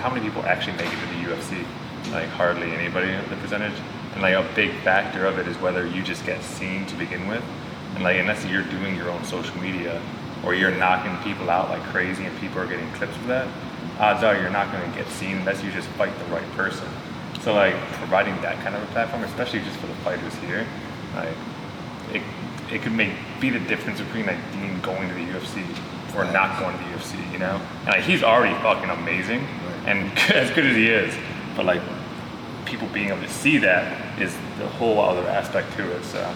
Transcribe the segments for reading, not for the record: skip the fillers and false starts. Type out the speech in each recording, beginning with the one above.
how many people actually make it to the UFC? Like hardly anybody, the percentage. And like a big factor of it is whether you just get seen to begin with. And like unless you're doing your own social media or you're knocking people out like crazy and people are getting clips of that, odds are you're not going to get seen unless you just fight the right person. So like providing that kind of a platform, especially just for the fighters here, like it could be the difference between like Dean going to the UFC or not going to the UFC, you know? And like he's already fucking amazing and as good as he is, but like people being able to see that is the whole other aspect to it. So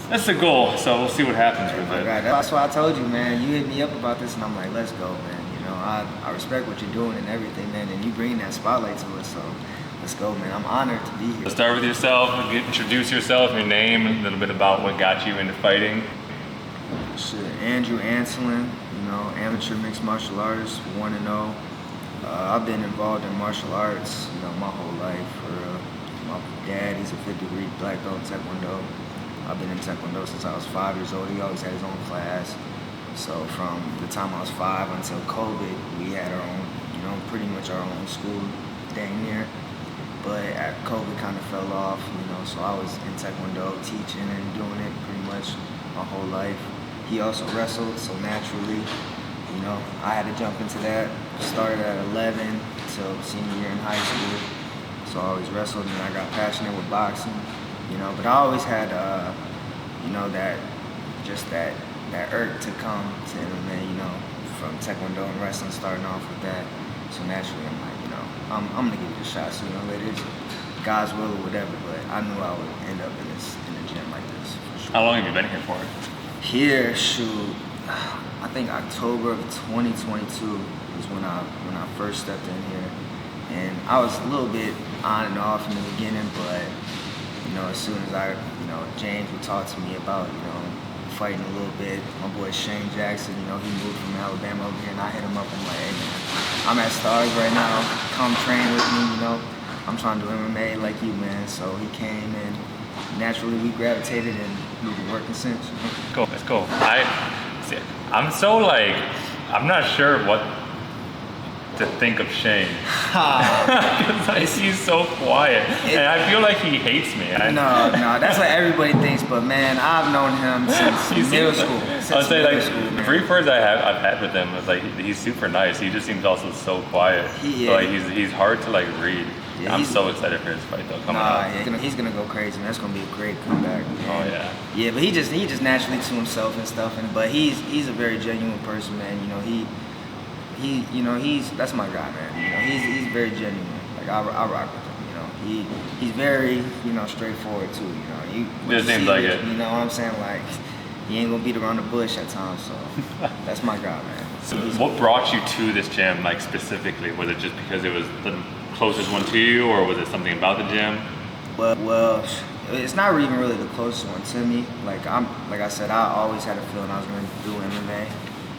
that's the goal. So we'll see what happens with it. Right. That's why I told you, man. You hit me up about this, and I'm like, let's go, man. You know, I respect what you're doing and everything, man. And you bring that spotlight to us, so let's go, man. I'm honored to be here. Let's start with yourself. Introduce yourself, your name, a little bit about what got you into fighting. Shit, Andrew Antolin, you know, amateur mixed martial artist, 1-0. I've been involved in martial arts, you know, my whole life. My dad, he's a 5th-degree black belt in Taekwondo. I've been in Taekwondo since I was 5 years old. He always had his own class. So from the time I was 5 until COVID, we had our own, you know, pretty much our own school dang near. But COVID kind of fell off, you know, so I was in Taekwondo teaching and doing it pretty much my whole life. He also wrestled, so naturally, you know, I had to jump into that. Started at 11 till senior year in high school. So I always wrestled, and I got passionate with boxing, you know. But I always had, you know, that urge to come to MMA, you know, from Taekwondo and wrestling, starting off with that. So naturally, I'm like, you know, I'm gonna give it a shot sooner or later, God's will or whatever. But I knew I would end up in the gym like this for sure. How long have you been here for? Here, shoot, I think October of 2022 was when I first stepped in here. And I was a little bit on and off in the beginning, but, you know, as soon as James would talk to me about, you know, fighting a little bit. My boy Shane Jackson, you know, he moved from Alabama over here, and I hit him up. I'm like, hey man, I'm at Stars right now. Come train with me, you know. I'm trying to do MMA like you, man. So he came, and naturally we gravitated, and we've been working since. You know? Cool, that's cool. I'm so like, I'm not sure what to think of Shane. Because like, he's so quiet, and I feel like he hates me. No, that's what everybody thinks, but man, I've known him since middle school. I'll say like the brief words I've had with him was like he's super nice. He just seems also so quiet. So, like he's hard to like read. Yeah, I'm so excited for his fight though. He's gonna go crazy. Man. That's gonna be a great comeback. Man. Oh yeah. Yeah, but he just naturally to himself and stuff. But he's a very genuine person, man. You know that's my guy, man. You know he's very genuine. Like I rock with him. You know he's very straightforward too. You know it seems like it. You know what I'm saying? Like he ain't gonna beat around the bush at times. So that's my guy, man. So what brought you to this gym, like specifically? Was it just because it was the closest one to you, or was it something about the gym? Well, it's not even really the closest one to me. Like I said, I always had a feeling I was going to do MMA.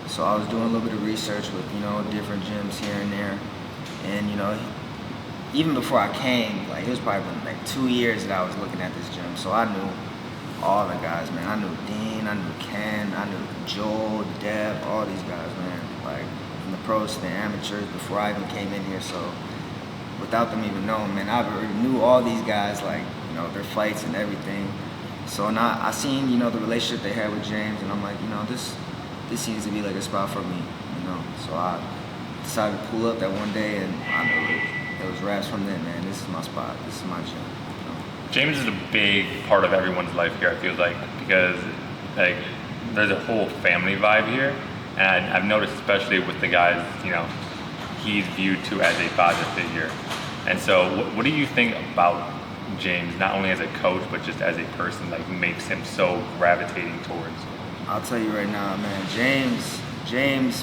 So I was doing a little bit of research with different gyms here and there, and even before I came, like it was probably been like 2 years that I was looking at this gym. So I knew all the guys, man. I knew Dean, I knew Ken, I knew Joel, Deb, all these guys, man. Like from the pros to the amateurs before I even came in here. So without them even knowing, man, I already knew all these guys, like, their fights and everything. So now I seen, the relationship they had with James, and I'm like, this seems to be like a spot for me, So I decided to pull up that one day, and I knew it was raps from then, man. This is my spot. This is my gym. James is a big part of everyone's life here, I feel like, because like there's a whole family vibe here, and I've noticed especially with the guys, he's viewed to as a father figure. And so what do you think about James, not only as a coach, but just as a person, like makes him so gravitating towards? I'll tell you right now, man,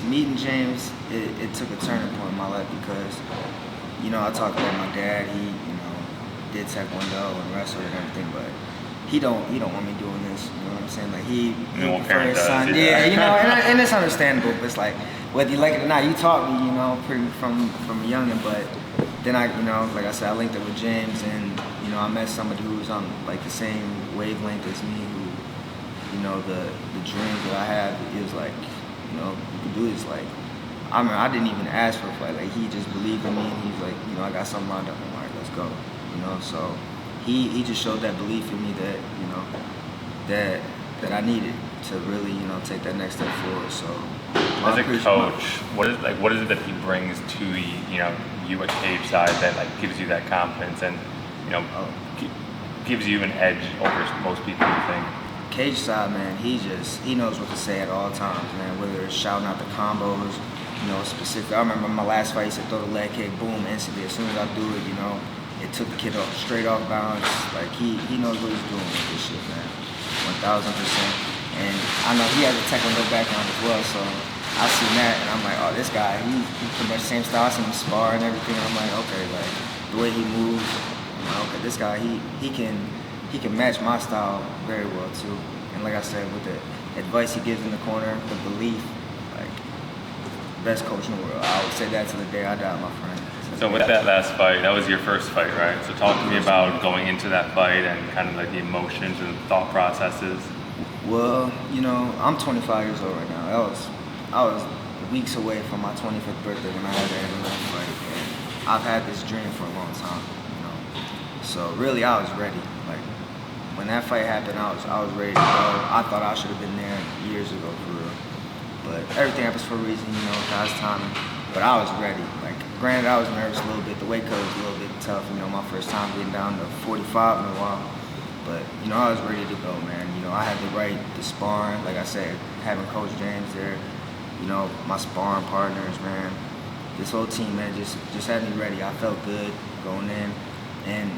meeting James, it took a turning point in my life because, I talked about my dad, he, did Taekwondo and wrestled and everything, but he don't want me doing this, you know what I'm saying? Like he for his son, and it's understandable, but it's like, whether you like it or not, you taught me, pretty from a youngin', but then I, like I said, I linked up with James, and, I met somebody who was on like the same wavelength as me, who, the dreams that I have is like, you can do this, like, I mean, I didn't even ask for a fight. Like, he just believed in me, and he's like, you know, I got something lined up. I'm like, let's go. You know, so he just showed that belief in me that, you know, that I needed to really, you know, take that next step forward. So as a coach, what is it that he brings to you at cage side that like gives you that confidence and, you know, gives you an edge over most people, you think? Cage side, man, he knows what to say at all times, man. Whether it's shouting out the combos, you know, specific. I remember my last fight, he said throw the leg kick, boom, instantly. As soon as I do it, you know, it took the kid off straight off balance. Like he knows what he's doing with this shit, man. 1,000%. And I know he has a technical background as well, so I seen that and I'm like, oh, this guy, he pretty much the same style, I seen him spar and everything. And I'm like, okay, like the way he moves, I'm like, okay, this guy, he can match my style very well too. And like I said, with the advice he gives in the corner, the belief, like best coach in the world. I would say that to the day I die, my friend. So with that last fight, that was your first fight, right? So talk to me about going into that fight and kind of like the emotions and thought processes. Well, you know, I'm 25 years old right now. I was weeks away from my 25th birthday when I had that MMA fight, and I've had this dream for a long time, you know. So really, I was ready. Like when that fight happened, I was ready to go. I thought I should have been there years ago, for real. But everything happens for a reason, you know, God's timing. But I was ready. Like, granted, I was nervous a little bit. The weight cut was a little bit tough, you know, my first time getting down to 45 in a while. But, you know, I was ready to go, man. You know, I had the sparring, like I said, having Coach James there, you know, my sparring partners, man. This whole team, man, just had me ready. I felt good going in. And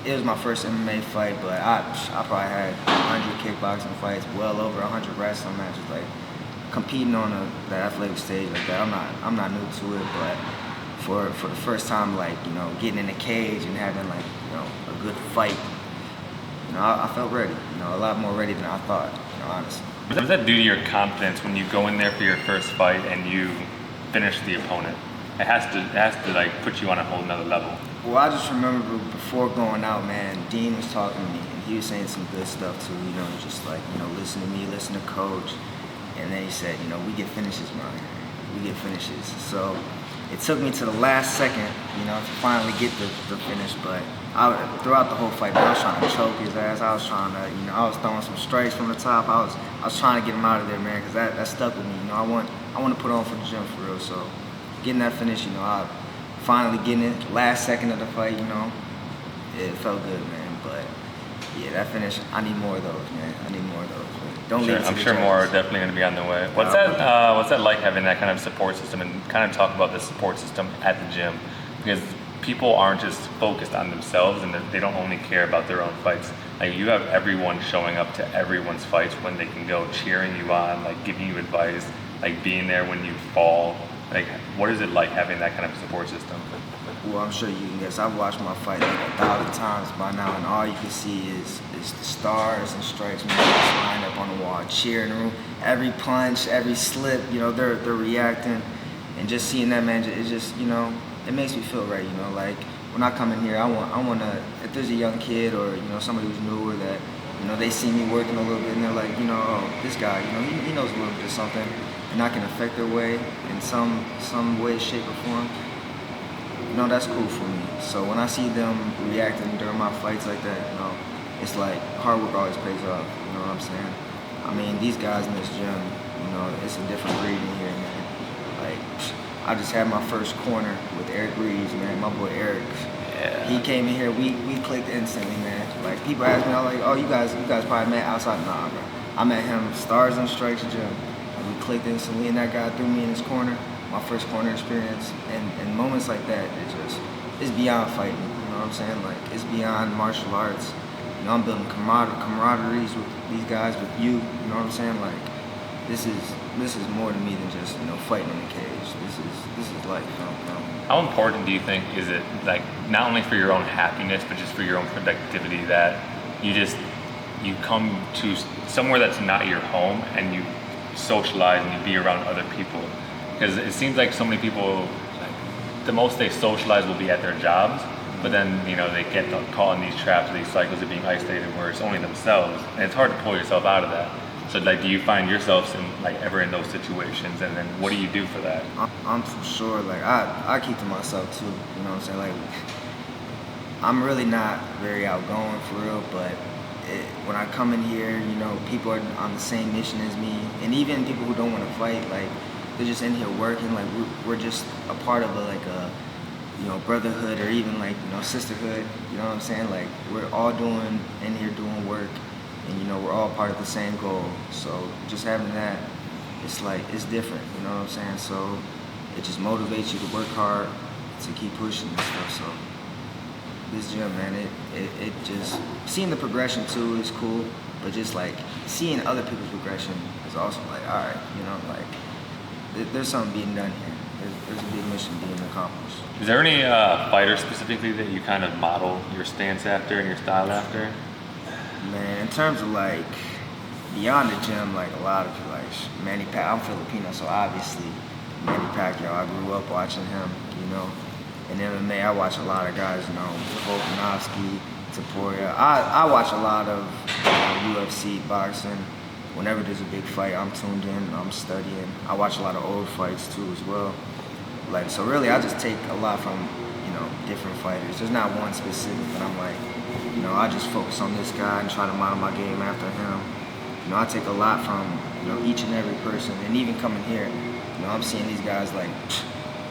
it was my first MMA fight, but I probably had 100 kickboxing fights, well over 100 wrestling matches, like, competing on the athletic stage like that. I'm not new to it, but for the first time, like, you know, getting in a cage and having, like, you know, a good fight, you know, I felt ready, you know, a lot more ready than I thought, you know, honestly. What does that do to your confidence when you go in there for your first fight and you finish the opponent? It has to like put you on a whole nother level. Well, I just remember before going out, man, Dean was talking to me and he was saying some good stuff too, you know, just like, you know, listen to me, listen to Coach. And then he said, you know, we get finishes, man. We get finishes. So it took me to the last second, you know, to finally get the finish. But throughout the whole fight, man, I was trying to choke his ass. I was trying to, you know, I was throwing some strikes from the top. I was trying to get him out of there, man, because that stuck with me. You know, I want to put on for the gym for real. So getting that finish, you know, I finally getting it last second of the fight, you know, it felt good, man. But yeah, that finish, I need more of those, man. I need more of those. I'm sure more are definitely going to be on the way. What's that like, having that kind of support system, and kind of talk about the support system at the gym? Because people aren't just focused on themselves and they don't only care about their own fights. Like, you have everyone showing up to everyone's fights when they can go, cheering you on, like giving you advice, like being there when you fall. Like, what is it like having that kind of support system? Well, I'm sure you can guess. I've watched my fight like 1,000 times by now, and all you can see is the stars and stripes, man, just lined up on the wall, cheering the room. Every punch, every slip, you know, they're reacting, and just seeing that, man, it just, you know, it makes me feel right, you know. Like, when I come in here, I want to, if there's a young kid or, you know, somebody who's newer that, you know, they see me working a little bit and they're like, you know, oh, this guy, you know, he knows a little bit of something, and I can affect their way in some way, shape, or form. You know, that's cool for me. So when I see them reacting during my fights like that, you know, it's like hard work always pays off. You know what I'm saying? I mean, these guys in this gym, you know, it's a different breed in here, man. Like, I just had my first corner with Eric Reeves, man, my boy Eric. Yeah. He came in here, we clicked instantly, man. Like, people ask me, I was like, oh, you guys probably met outside. Nah, bro. I met him, Stars and Strikes gym. And we clicked instantly, and that guy threw me in his corner. My first corner experience, and moments like that, it's beyond fighting, you know what I'm saying? Like, it's beyond martial arts. You know, I'm building camaraderies with these guys, with you know what I'm saying? Like, this is more to me than just, you know, fighting in the cage. This is life, you know? How important do you think is it, like, not only for your own happiness, but just for your own productivity, that you come to somewhere that's not your home and you socialize and you be around other people? Because it seems like so many people, like, the most they socialize will be at their jobs, but then, you know, they get caught in these traps, these cycles of being isolated where it's only themselves, and it's hard to pull yourself out of that. So like, do you find yourselves in like ever in those situations, and then what do you do for that? I'm for sure, like, I keep to myself too, you know what I'm saying? Like, I'm really not very outgoing for real, but when I come in here, you know, people are on the same mission as me, and even people who don't want to fight, like, they're just in here working, like, we're just a part of a you know, brotherhood, or even like, you know, sisterhood, you know what I'm saying? Like, we're all in here doing work, and you know, we're all part of the same goal. So just having that, it's like, it's different, you know what I'm saying? So it just motivates you to work hard, to keep pushing and stuff. So this gym, man, it just, seeing the progression too is cool, but just like seeing other people's progression is also like, all right, you know, like, there's something being done here. There's a big mission being accomplished. Is there any fighter specifically that you kind of model your stance after and your style after? Man, in terms of like beyond the gym, like a lot of people, like Manny Pacquiao. I'm Filipino, so obviously Manny Pacquiao. I grew up watching him, you know. In MMA, I watch a lot of guys, you know, Volkanovski, Taporia. I watch a lot of UFC, boxing. Whenever there's a big fight, I'm tuned in, I'm studying. I watch a lot of old fights too as well. Like, so really, I just take a lot from, you know, different fighters. There's not one specific, but I'm like, you know, I just focus on this guy and try to model my game after him. You know, I take a lot from, you know, each and every person. And even coming here, you know, I'm seeing these guys like,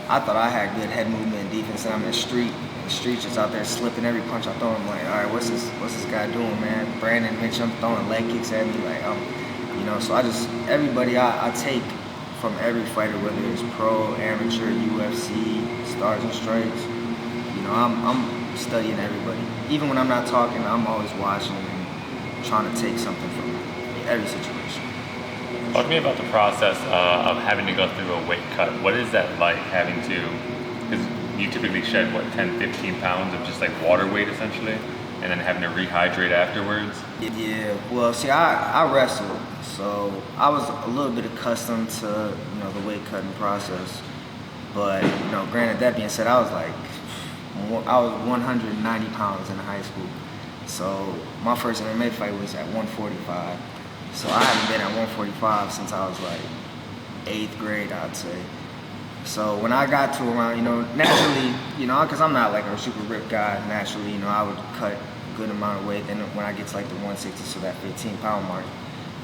I thought I had good head movement and defense, and I'm in the street just out there slipping every punch I throw. I'm like, all right, what's this guy doing, man? Brandon Mitch, I'm throwing leg kicks at me, like, you know, so everybody I take from every fighter, whether it's pro, amateur, UFC, stars and stripes. You know, I'm studying everybody. Even when I'm not talking, I'm always watching and trying to take something from every situation. Talk to me about the process of having to go through a weight cut. What is that like, having to, because you typically shed, what, 10, 15 pounds of just like water weight essentially, and then having to rehydrate afterwards? Yeah, well, see, I wrestled, so I was a little bit accustomed to, you know, the weight cutting process. But, you know, granted, that being said, I was 190 pounds in high school. So my first MMA fight was at 145. So I haven't been at 145 since I was like 8th grade, I'd say. So when I got to around, you know, naturally, you know, because I'm not like a super ripped guy, naturally, you know, I would cut a good amount of weight. Then when I get to like the 160, so that 15-pound mark,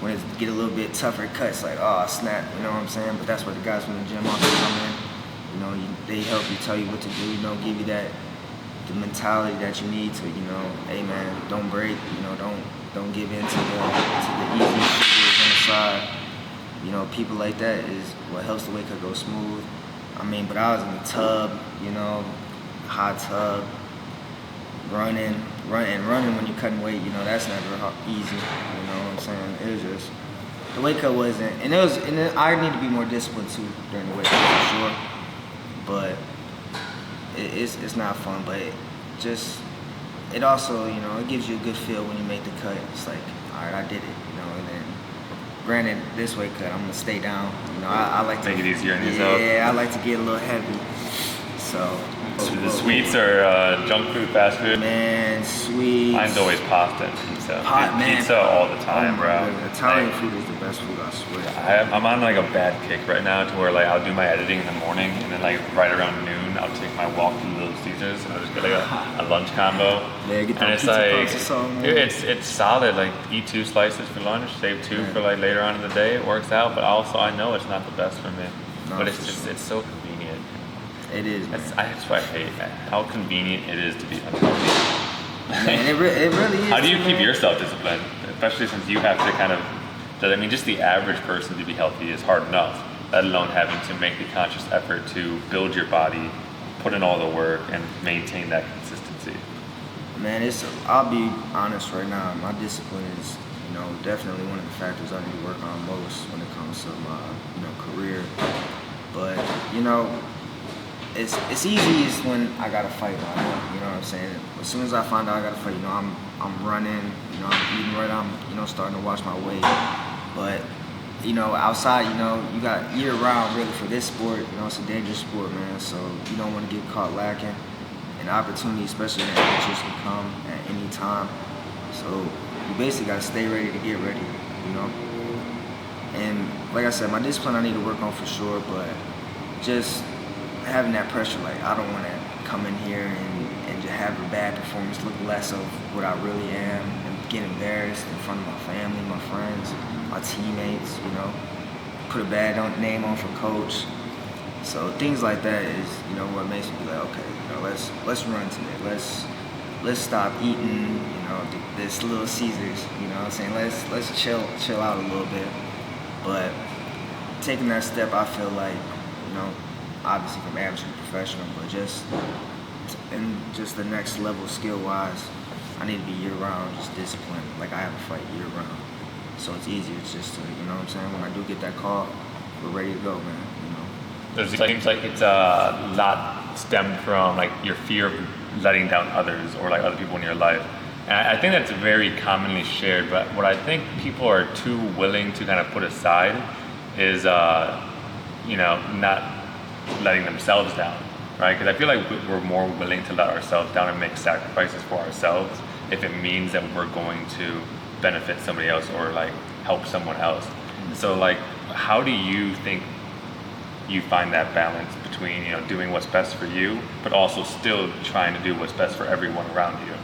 when it get a little bit tougher to cut, it's like, oh, snap, you know what I'm saying? But that's where the guys from the gym also come in. You know, they help you, tell you what to do, you know, give you the mentality that you need to, you know, hey man, don't break, you know, don't give in to the easy sugars on the side. You know, people like that is what helps the weight cut go smooth. I mean, but I was in the tub, you know, hot tub, running when you're cutting weight, you know, that's never easy, you know what I'm saying? It was just, the weight cut wasn't, and I need to be more disciplined too during the weight cut for sure, but it's not fun, but it also, you know, it gives you a good feel when you make the cut. It's like, all right, I did it, you know, and then, granted, this weight cut, I'm gonna stay down. You know, I like to make it easier on yourself. Yeah, I like to get a little heavy. So the sweets or junk food, fast food? Man, sweets. Mine's always pasta and pizza. Man. Pizza all the time, bro. Italian food is the best food, I swear. I'm on like a bad kick right now, to where like I'll do my editing in the morning, and then like right around noon I'll take my walk to Little Caesars, and I'll just get like a lunch combo. Yeah, get and it's like, dude, it's solid. Like, eat 2 slices for lunch, save 2 for like later on in the day. It works out, but also I know it's not the best for me. No, but it's just it's so convenient. It is. That's why I hate how convenient it is to be unhealthy. Man, it really is. How do you keep yourself disciplined, especially since you have to kind of? I mean, just the average person to be healthy is hard enough, let alone having to make the conscious effort to build your body, put in all the work, and maintain that consistency. Man, I'll be honest right now. My discipline is, you know, definitely one of the factors I need to work on most when it comes to my, you know, career. But, you know, it's easiest when I got to fight. You know what I'm saying? As soon as I find out I got to fight, you know, I'm running, you know, I'm eating right, I'm, you know, starting to watch my weight. But, you know, outside, you know, you got year round really for this sport. You know, it's a dangerous sport, man. So you don't want to get caught lacking. And opportunity, especially in amateurs, can come at any time. So you basically got to stay ready to get ready, you know? And like I said, my discipline I need to work on for sure, but just having that pressure, like I don't want to come in here and just have a bad performance, look less of what I really am, and get embarrassed in front of my family, my friends, my teammates, you know, put a bad name on for coach. So things like that is, you know, what makes me be like, okay, you know, let's run today. Let's stop eating, you know, this Little Caesars, you know what I'm saying? Let's chill out a little bit. But taking that step, I feel like, you know, obviously from amateur to professional, but just the next level skill-wise, I need to be year-round, just disciplined. Like I have to fight year-round, so it's easier. It's just to, you know what I'm saying? When I do get that call, we're ready to go, man. You know. It seems like it's a lot stemmed from like your fear of letting down others or like other people in your life. And I think that's very commonly shared, but what I think people are too willing to kind of put aside is, you know, not letting themselves down, right? Because I feel like we're more willing to let ourselves down and make sacrifices for ourselves if it means that we're going to benefit somebody else or like help someone else. So like, how do you think you find that balance between, you know, doing what's best for you, but also still trying to do what's best for everyone around you?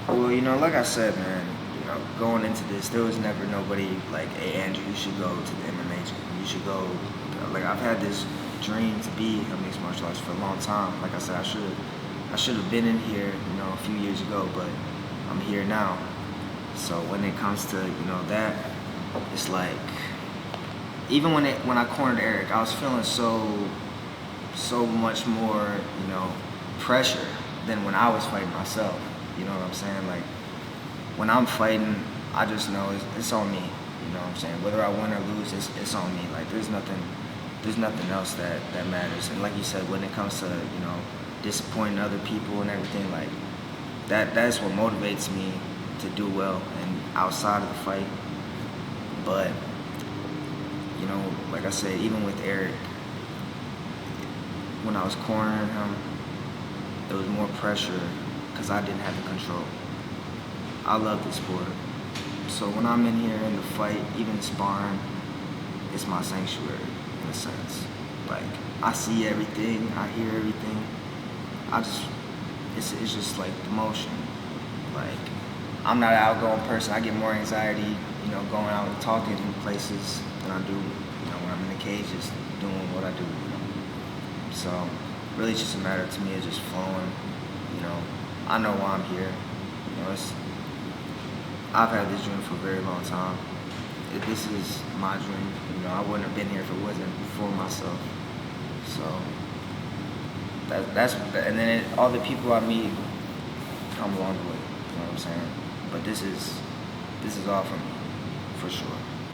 Well, you know, like I said, man, you know, going into this, there was never nobody like, hey, Andrew, you should go to the MMA gym. You should go. Like, I've had this dream to be a mixed martial artist for a long time. Like I said, I should have been in here, you know, a few years ago, but I'm here now. So when it comes to, you know, that, it's like, even when I cornered Eric, I was feeling so much more, you know, pressure than when I was fighting myself. You know what I'm saying? Like, when I'm fighting, I just know it's on me. You know what I'm saying? Whether I win or lose, it's on me. Like, there's nothing else that matters. And like you said, when it comes to, you know, disappointing other people and everything, like, that's what motivates me to do well and outside of the fight. But, you know, like I said, even with Eric, when I was cornering him, there was more pressure because I didn't have the control. I love the sport. So when I'm in here in the fight, even sparring, it's my sanctuary in a sense. Like, I see everything, I hear everything. It's just like the motion. Like, I'm not an outgoing person. I get more anxiety, you know, going out and talking in places than I do, you know, when I'm in the cage just doing what I do, you know. So really it's just a matter to me of just flowing, you know. I know why I'm here. You know, I've had this dream for a very long time. This is my dream. You know, I wouldn't have been here if it wasn't for myself. So and then all the people I meet come along the way. You know what I'm saying? But this is all for me, for sure.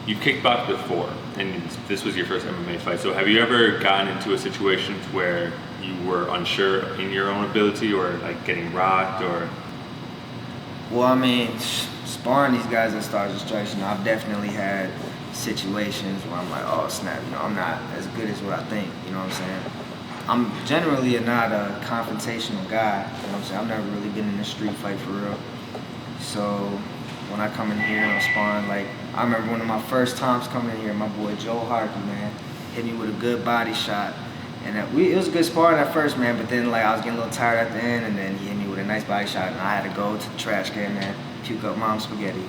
You've kickboxed before, and this was your first MMA fight. So have you ever gotten into a situation where you were unsure in your own ability or like getting rocked or? Well, I mean, sparring these guys at Stars and Strikes, you know, I've definitely had situations where I'm like, oh snap, you know, I'm not as good as what I think, you know what I'm saying? I'm generally not a confrontational guy, you know what I'm saying? I've never really been in a street fight for real. So when I come in here and I'm sparring, like, I remember one of my first times coming in here, my boy Joe Harkey, man, hit me with a good body shot. And it was a good sparring at first, man, but then like I was getting a little tired at the end, and then he hit me with a nice body shot, and I had to go to the trash can, man, puke up mom's spaghetti.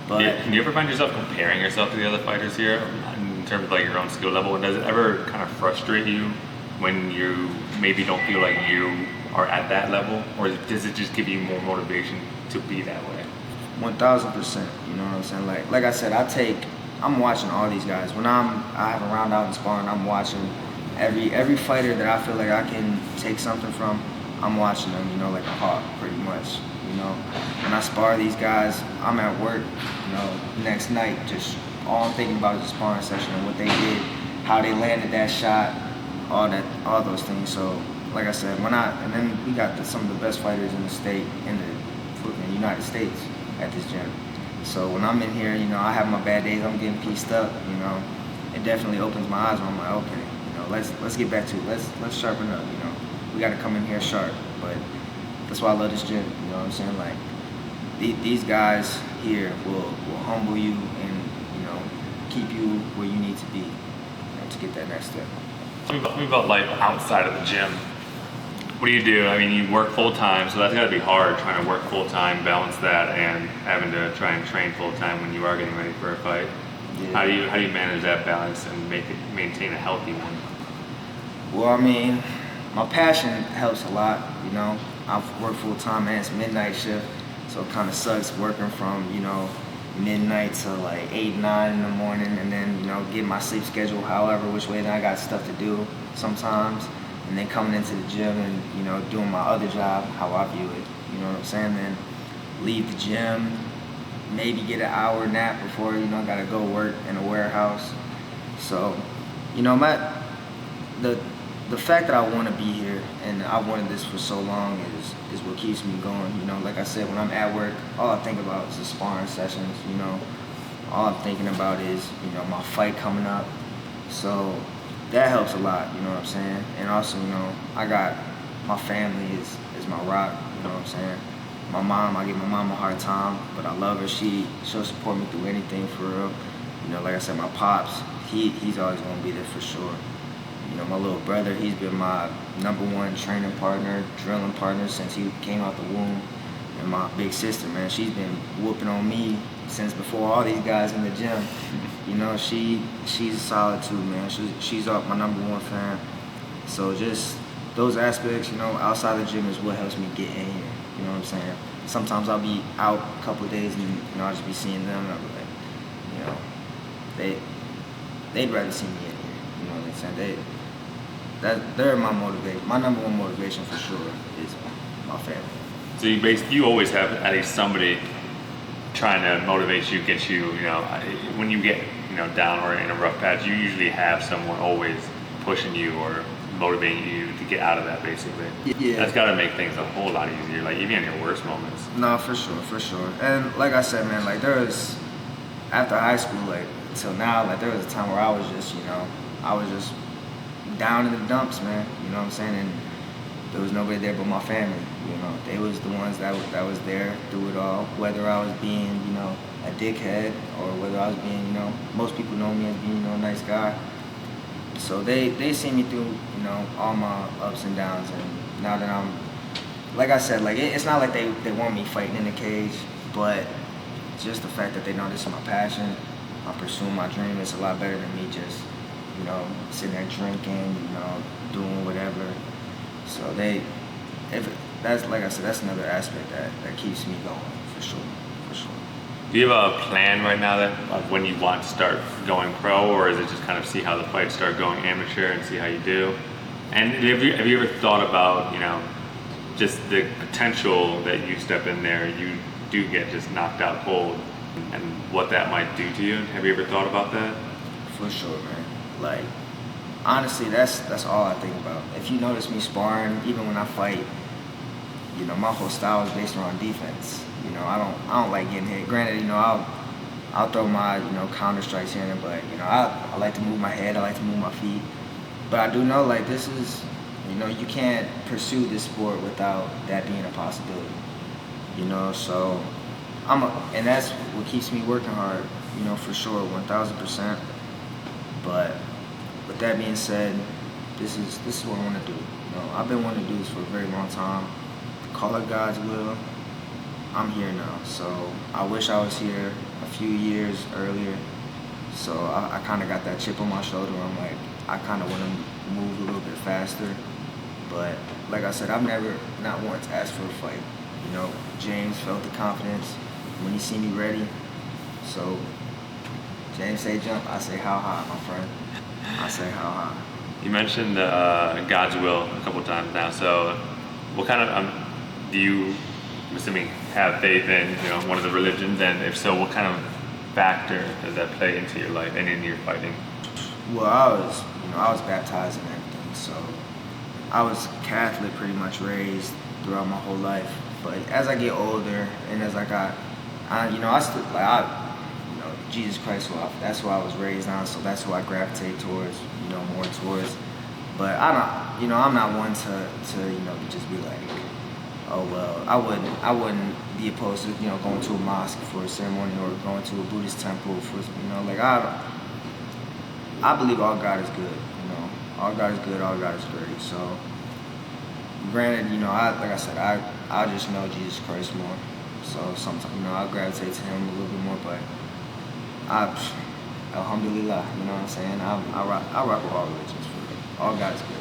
But yeah, can you ever find yourself comparing yourself to the other fighters here in terms of like your own skill level? And does it ever kind of frustrate you when you maybe don't feel like you are at that level, or does it just give you more motivation to be that way? 1,000%. You know what I'm saying? Like I said, I'm watching all these guys. When I have a round out in sparring, I'm watching every fighter that I feel like I can take something from. I'm watching them, you know, like a hawk, pretty much. You know, when I spar these guys, I'm at work, you know, next night, just all I'm thinking about is the sparring session and what they did, how they landed that shot, all those things. So, like I said, and then we got some of the best fighters in the state, in the United States at this gym. So when I'm in here, you know, I have my bad days, I'm getting pieced up, you know, it definitely opens my eyes when I'm like, okay, you know, let's get back to it, let's sharpen up, you know, we got to come in here sharp. But that's why I love this gym, you know what I'm saying? Like, these guys here will humble you and, you know, keep you where you need to be, to get that next step. Tell me about life outside of the gym. What do you do? I mean, you work full time, so that's got to be hard trying to work full time, balance that, and having to try and train full time when you are getting ready for a fight. Yeah. How do you manage that balance and maintain a healthy one? Well, I mean, my passion helps a lot. I've worked full time and it's midnight shift, so it kind of sucks working from midnight to like 8, 9 in the morning, and then get my sleep schedule however which way. Then I got stuff to do sometimes, and then coming into the gym and doing my other job how I view it. You know what I'm saying? Then leave the gym, maybe get an hour nap before I gotta go work in a warehouse. So the fact that I want to be here and I wanted this for so long is what keeps me going. Like I said, when I'm at work, all I think about is the sparring sessions. All I'm thinking about is my fight coming up. So that helps a lot. You know what I'm saying? And also, I got my family is my rock. You know what I'm saying? My mom, I give my mom a hard time, but I love her. She'll support me through anything for real. Like I said, my pops, he's always gonna be there for sure. My little brother, he's been my #1 training partner, drilling partner since he came out the womb. And my big sister, man, she's been whooping on me since before all these guys in the gym. She's solid too, man. She's up my #1 fan. So just those aspects, outside the gym is what helps me get in here. You know what I'm saying? Sometimes I'll be out a couple of days and I'll just be seeing them and I'll be like, they'd rather see me in here. You know what I'm saying? They're my motivation. My #1 motivation for sure is my family. So you always have at least somebody trying to motivate you, get you, when you get down or in a rough patch, you usually have someone always pushing you or motivating you to get out of that, basically. Yeah. That's got to make things a whole lot easier, like even in your worst moments. No, for sure. And like I said, man, like there was, after high school, like till now, like there was a time where I was just down in the dumps, man. You know what I'm saying? And there was nobody there but my family. They was the ones that was there through it all. Whether I was being, a dickhead or whether I was being, most people know me as being, a nice guy. So they see me through, all my ups and downs. And now that I'm, like I said, like it's not like they want me fighting in the cage, but just the fact that they know this is my passion, I'm pursuing my dream. It's a lot better than me just sitting there drinking, doing whatever. So that's like I said, that's another aspect that keeps me going for sure. Do you have a plan right now of when you want to start going pro, or is it just kind of see how the fights start going amateur and see how you do? And have you ever thought about just the potential that you step in there, you do get just knocked out cold, and what that might do to you? Have you ever thought about that? For sure, man. Like, honestly, that's all I think about. If you notice me sparring, even when I fight, my whole style is based around defense. I don't like getting hit. Granted, I'll throw my counter strikes here and there, but I like to move my head, I like to move my feet. But I do know like this is, you can't pursue this sport without that being a possibility. So and that's what keeps me working hard. For sure, 1,000%. But with that being said, this is what I want to do. I've been wanting to do this for a very long time. Call it God's will. I'm here now. So I wish I was here a few years earlier. So I kind of got that chip on my shoulder. I'm like, I kind of want to move a little bit faster. But like I said, I've never not once asked for a fight. James felt the confidence when he see me ready. So James say jump, I say how high, my friend. I say how high. You mentioned God's will a couple of times now. So what kind of do you, I'm assuming, have faith in one of the religions? And if so, what kind of factor does that play into your life and in your fighting? Well, I was baptized and everything. So I was Catholic, pretty much raised throughout my whole life. But as I get older and as I got, Jesus Christ, that's who I was raised on, so that's who I gravitate towards, more towards. But I'm not one to just be like, oh well, I wouldn't be opposed to going to a mosque for a ceremony or going to a Buddhist temple for like I believe all God is good. You know, all God is good, all God is great. So, granted, you know, like I said, I just know Jesus Christ more. So sometimes, you know, I gravitate to Him a little bit more, but alhamdulillah, you know what I'm saying? I rock with all religions for real. All God is good.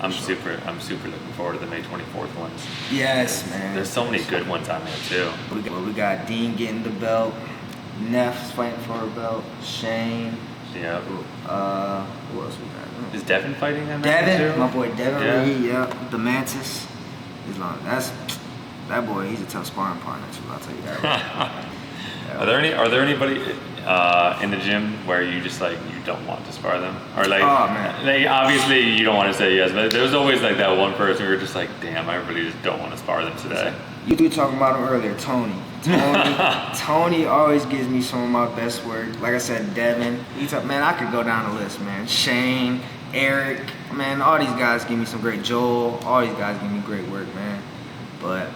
I'm super looking forward to the May 24th ones. Yes, man. There's so many good ones on there too. We got Dean getting the belt, Neff's fighting for a belt, Shane. Yeah. Who else we got? Is Devin fighting that Devin, too? my boy Devin, Yeah. yeah, the Mantis. That boy, he's a tough sparring partner too. I'll tell you that. Right. Are there anybody in the gym where you just like you don't want to spar them, or like, oh, man. like obviously you don't want to say yes, but there's always like that one person where you're just like, damn, I really just don't want to spar them today. You were talking about him earlier, Tony. Tony always gives me some of my best work. Like I said, Devin. Man, I could go down the list, man. Shane, Eric, man, all these guys give me some great. Joel, all these guys give me great work, man. But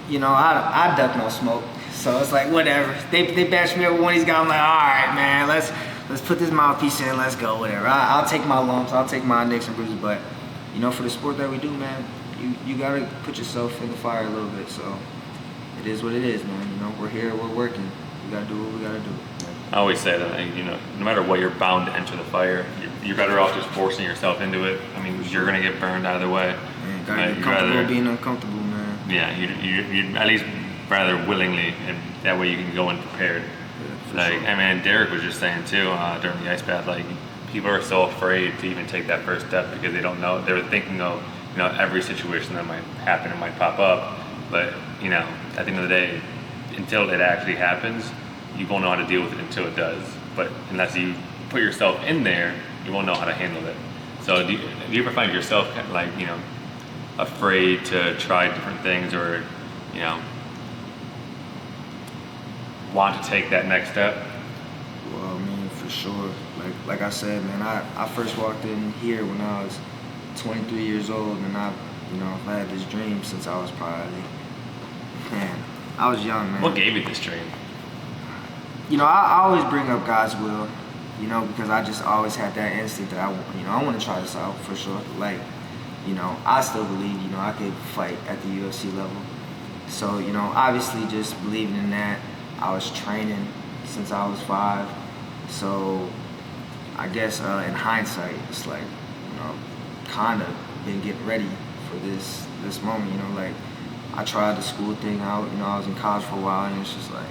you know, I duck no smoke. So it's like whatever. They bash me up with one of these guys. I'm like, all right, man, let's put this mouthpiece in. Let's go, whatever. I'll take my lumps. I'll take my nicks and bruises. But you know, for the sport that we do, man, you gotta put yourself in the fire a little bit. So it is what it is, man. You know, we're here, we're working. We gotta do what we gotta do. I always say that, like, you know, no matter what, you're bound to enter the fire. You're better off just forcing yourself into it. I mean, you're gonna get burned either way. Man, gotta get comfortable being uncomfortable, man. Yeah, you at least rather willingly, and that way you can go in prepared. Yeah, like, sure. I mean, Derek was just saying too during the ice bath, like people are so afraid to even take that first step because they don't know. They're thinking of, you know, every situation that might happen and might pop up, but you know, at the end of the day, until it actually happens, you won't know how to deal with it until it does. But unless you put yourself in there, you won't know how to handle it. So do you ever find yourself kind of like, you know, afraid to try different things, or, you know, want to take that next step? Well, I mean, for sure. Like I said, man, I first walked in here when I was 23 years old, and I had this dream since I was probably, man, I was young, man. What gave you this dream? You know, I always bring up God's will, you know, because I just always had that instinct that I want to try this out for sure. Like, you know, I still believe, you know, I could fight at the UFC level. So, you know, obviously just believing in that, I was training since I was 5. So, I guess in hindsight, it's like, you know, kind of been getting ready for this moment, you know, like I tried the school thing out, you know, I was in college for a while, and it's just like,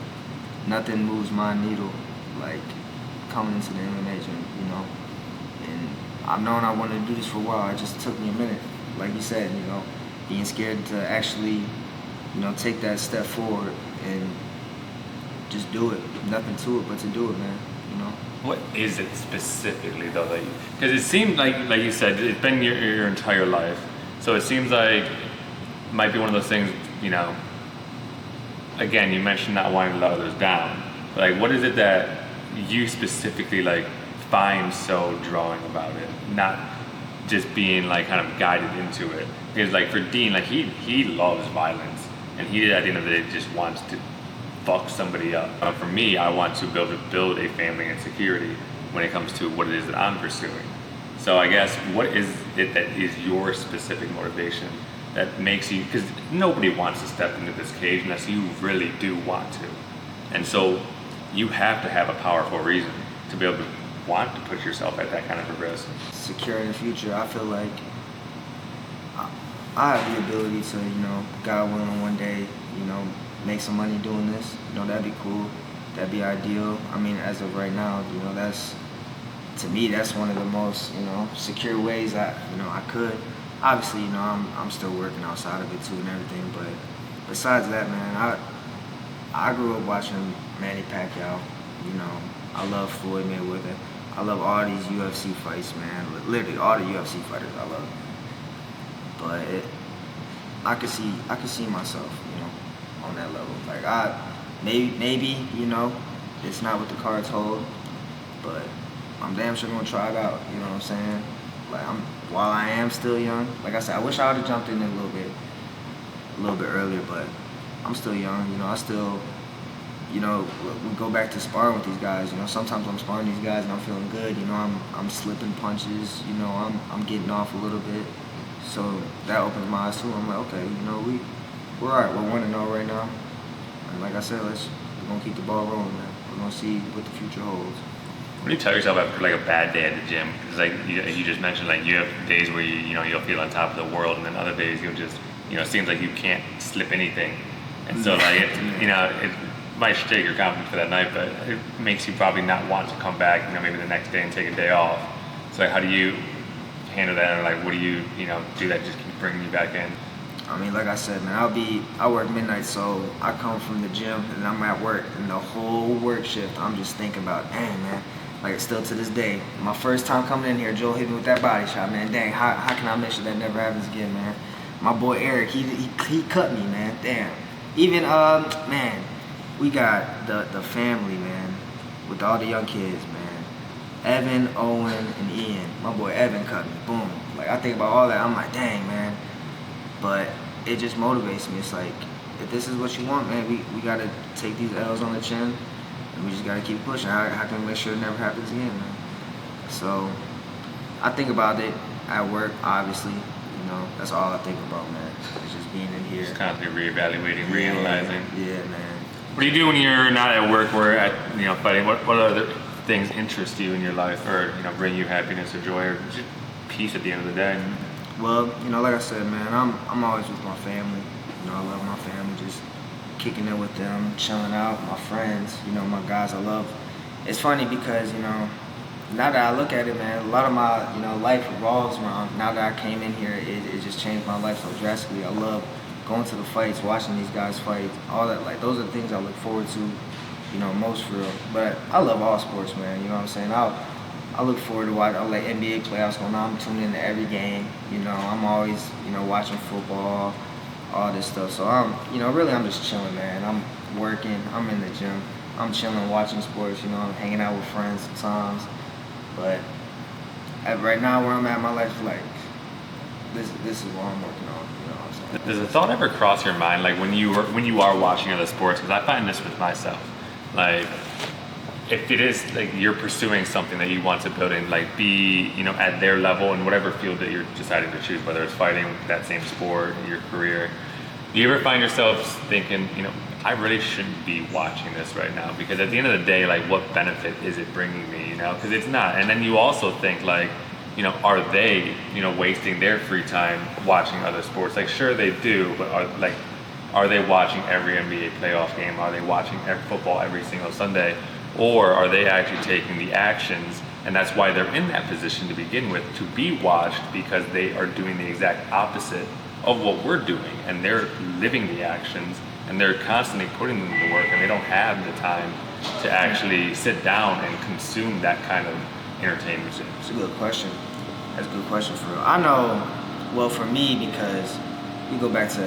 nothing moves my needle like coming into the MMA gym, you know. And I've known I wanted to do this for a while. It just took me a minute, like you said, you know, being scared to actually, you know, take that step forward and just do it. Nothing to it but to do it, man, you know. What is it specifically though that you, because it seemed like you said, it's been your entire life. So it seems like it might be one of those things, you know, again, you mentioned not wanting to let others down. But like, what is it that you specifically like find so drawing about it? Not just being like kind of guided into it. Because like for Dean, like he loves violence, and he at the end of the day just wants to fuck somebody up. For me, I want to build a family and security when it comes to what it is that I'm pursuing. So I guess, what is it that is your specific motivation that makes you, because nobody wants to step into this cage unless you really do want to. And so you have to have a powerful reason to be able to want to put yourself at that kind of a risk. Securing the future, I feel like I have the ability to, you know, God willing, one day, you know, make some money doing this. You know, that'd be cool. That'd be ideal. I mean, as of right now, you know, to me, that's one of the most, you know, secure ways I could. Obviously, you know, I'm still working outside of it too and everything, but besides that, man, I grew up watching Manny Pacquiao. You know, I love Floyd Mayweather. I love all these UFC fights, man. Literally all the UFC fighters I love. But I could see myself, you know, on that level. Like maybe, you know, it's not what the cards hold, but I'm damn sure gonna try it out. You know what I'm saying? Like while I am still young, like I said, I wish I would have jumped in a little bit earlier, but I'm still young. You know, I still, you know, we go back to sparring with these guys. You know, sometimes I'm sparring these guys and I'm feeling good. You know, I'm slipping punches. You know, I'm getting off a little bit. So that opens my eyes too. I'm like, okay, you know, we're all right. We're 1-0 right now. And like I said, we're gonna keep the ball rolling, man. We're gonna see what the future holds. What do you tell yourself after like a bad day at the gym? Because like you just mentioned, like you have days where you'll feel on top of the world, and then other days you'll just it seems like you can't slip anything, and so like it might shake your confidence for that night, but it makes you probably not want to come back, maybe the next day and take a day off. So like, how do you handle that, and like what do you do that just keep bringing you back in? I mean, like I said, man, I work midnight, so I come from the gym and I'm at work, and the whole work shift, I'm just thinking about, dang, man, like still to this day, my first time coming in here, Joe hit me with that body shot, man, dang, how can I make sure that never happens again, man? My boy Eric, he cut me, man, damn. Even, man, we got the family, man, with all the young kids, man. Evan, Owen, and Ian. My boy Evan cut me, boom. Like, I think about all that, I'm like, dang, man. But it just motivates me. It's like, if this is what you want, man, we gotta take these L's on the chin, and we just gotta keep pushing. How can we make sure it never happens again, man? So, I think about it at work, obviously. That's all I think about, man. It's just being in here. Just constantly reevaluating, reanalyzing. Yeah, man. What do you do when you're not at work or at fighting? What other things interest you in your life, or bring you happiness or joy or just peace at the end of the day? Well, like I said, man, I'm always with my family. I love my family, just kicking it with them, chilling out, my friends, my guys I love. It's funny because, now that I look at it, man, a lot of my, life revolves around, now that I came in here, it just changed my life so drastically. I love going to the fights, watching these guys fight, all that, like, those are the things I look forward to, most for real. But I love all sports, man, you know what I'm saying? I look forward to watching, like, NBA playoffs going on, I'm tuning into every game, I'm always, watching football, all this stuff. So really I'm just chilling, man. I'm working, I'm in the gym, I'm chilling, watching sports, I'm hanging out with friends sometimes. But right now, where I'm at in my life, like, this is what I'm working on. What I'm saying? Does a thought ever cross your mind, like when you are watching other sports? Because I find this with myself, like if it is like you're pursuing something that you want to build in, like be at their level in whatever field that you're deciding to choose, whether it's fighting, that same sport, your career. Do you ever find yourself thinking, I really shouldn't be watching this right now, because at the end of the day, like, what benefit is it bringing me, because it's not. And then you also think, like, are they, wasting their free time watching other sports? Like, sure they do, but are they watching every NBA playoff game? Are they watching football every single Sunday? Or are they actually taking the actions, and that's why they're in that position to begin with, to be watched, because they are doing the exact opposite of what we're doing, and they're living the actions, and they're constantly putting them to work, and they don't have the time to actually sit down and consume that kind of entertainment. It's a good question. That's a good question for real. I know, well, for me, because we go back to,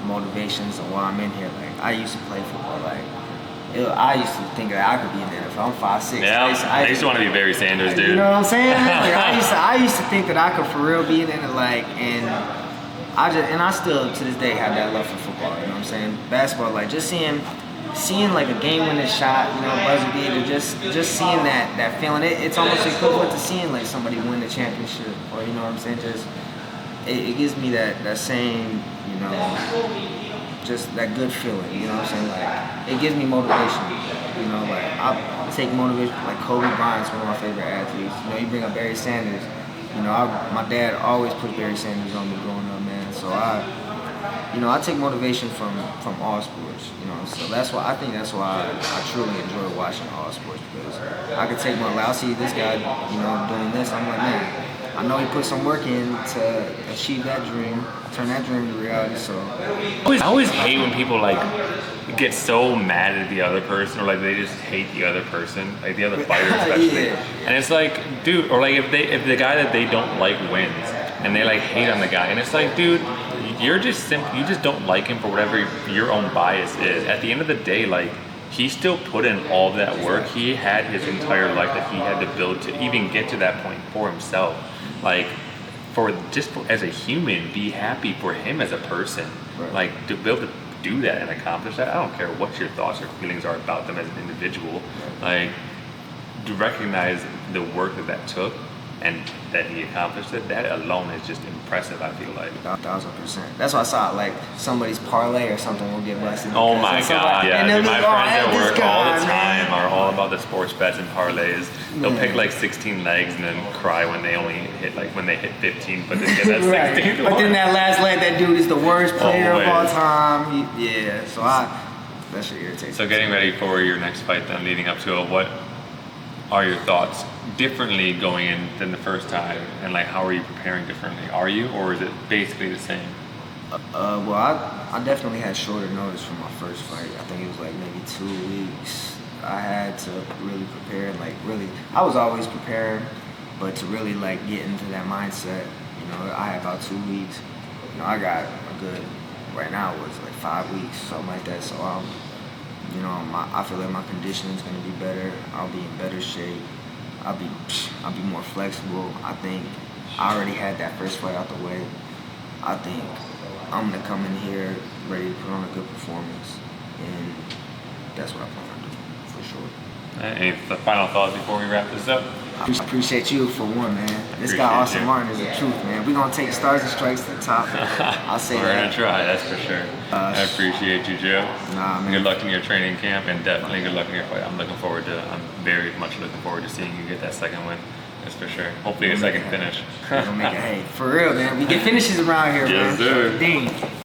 motivations and why I'm in here. Like, I used to play football. Like, I used to think that I could be in the NFL. I'm 5'6". Yeah, I used to want to be Barry Sanders, dude. You know what I'm saying? Like, I used to think that I could for real be in it, like, and I still to this day have that love for football. You know what I'm saying? Basketball, like, just seeing like a game-winning shot, buzzer beater, just seeing that feeling. It's almost equivalent to seeing like somebody win the championship, or you know what I'm saying? Just it gives me that same, just that good feeling. You know what I'm saying? Like, it gives me motivation. Like, I take motivation. Like, Kobe Bryant's one of my favorite athletes. You bring up Barry Sanders. My dad always put Barry Sanders on me growing up, man. So I take motivation from all sports. So that's why I truly enjoy watching all sports, because I can take I'll see this guy, doing this. I'm like, man, I know he put some work in to achieve that dream, turn that dream to reality. So I always hate when people like get so mad at the other person, or like they just hate the other person, like the other fighter especially. Yeah. And it's like, dude, or like if the guy that they don't like wins, and they like hate on the guy, and it's like, dude, you just don't like him for whatever your own bias is. At the end of the day, like, he still put in all that work. He had his entire life that he had to build to even get to that point for himself. Like, as a human, be happy for him as a person. Right. Like, to build do that and accomplish that, I don't care what your thoughts or feelings are about them as an individual. Like, to recognize the work that took and that he accomplished it, that alone is just impressive, I feel like. 1,000%. That's why I saw like somebody's parlay or something will get busted. Oh my God, yeah. And Dude, my friends at work all the guy, time are all about the sports bets and parlays. They'll pick like 16 legs and then cry when they only hit when they hit 15, but they get that 16th But one. then that last leg, that dude is the worst player of all Always. time. So that shit irritates So me. getting ready for your next fight then, leading up to it, what are your thoughts differently going in than the first time? And like, how are you preparing differently? Are you, or is it basically the same? Well, I definitely had shorter notice for my first fight. I think it was like maybe 2 weeks. I had to really prepare, like really, I was always prepared, but to really like get into that mindset, you know, I had about 2 weeks. You know, I got a good, right now it was like 5 weeks, something like that. So you know, I feel like my conditioning is gonna be better. I'll be in better shape. I'll be more flexible. I think I already had that first fight out the way. I think I'm gonna come in here ready to put on a good performance, and that's what I plan on doing for sure. Any final thoughts before we wrap this up? I appreciate you for one, man. This Appreciate guy Austin you. Martin is the truth, man. We're gonna take Stars and Strikes to the top. I'll say We're that. gonna try, that's for sure. I appreciate you, Joe. Nah, man. Good luck in your training camp, and definitely good luck in your fight. I'm very much looking forward to seeing you get that second win. That's for sure. Hopefully a second finish. We're gonna make it. Hey, for real, man. We get finishes around here, Yes, man. sir. Dang.